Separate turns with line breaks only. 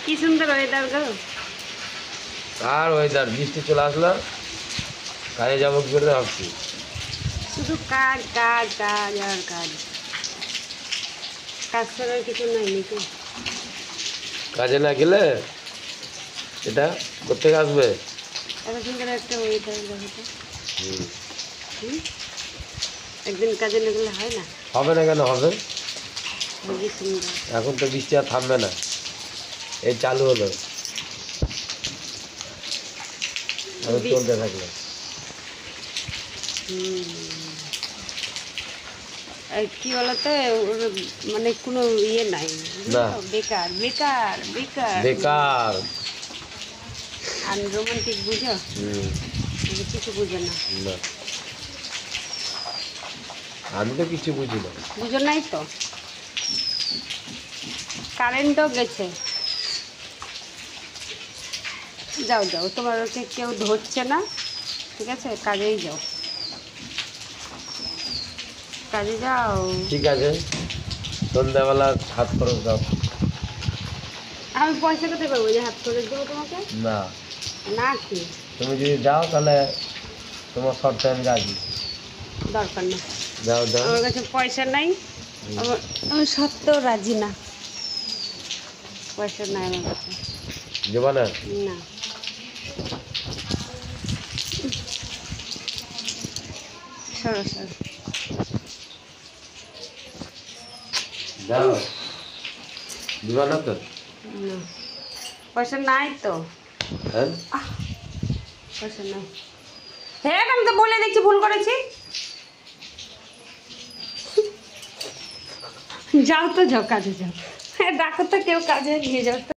কি সুন্দর ওয়েদার গো।
আর ওয়েদার বৃষ্টি চলে আসলো, কাজে যাবো কি করে ভাবছি।
শুধু কাজ কাজ কাজ আর কাজ, কাজ ছাড়া কিছু নাই নাকি?
কাজে না গেলে এটা কোথেকে আসবে?
এত সুন্দর একটা ওয়েদার দেখো তো।
হুম।
একদিন কাজে না গেলে হয় না?
হবে না কেন হবে?
খুবই সুন্দর।
এখন তো বৃষ্টি আর থামবে না, এই চালু হলো, এখন চলতে থাকলো।
আর কি বলতো, মানে কোনো ইয়ে নাই,
না।
বেকার বেকার বেকার
বেকার।
আনরোমান্টিক বুঝো, কিছু বুঝো না।
না, আমি তো কিছু বুঝি না।
বুঝো নাই তো, কারেন্টও গেছে। যাও যাও, তোমাকে কেউ ধরছে না, ঠিক আছে? কাজেই যাও, কাজে যাও।
ঠিক আছে, সন্ধ্যাবেলা হাত খরচ দাও।
আমি পয়সা কোথায় পাবো যে হাত করে দেবো তোমাকে?
না,
না কি
তুমি যদি যাও তাহলে তোমার শর্তে আমি রাজি।
দরকার নেই,
যাও যাও।
আমার কাছে পয়সা নাই, আমি সত্ত্বেও রাজি না। পয়সা নাই আমার কাছে।
যাবা না?
না, সরো সরো।
যাও, দিবা না তো?
না, পয়সা নাই তো।
হ্যাঁ,
পয়সা নাই। হ্যাঁ, আমি তো বলে দেখছি ভুল করেছি। যাও তো, যাও কাজে যাও। হ্যাঁ, ডাকো তো, কেউ কাজে নিয়ে যাও তো।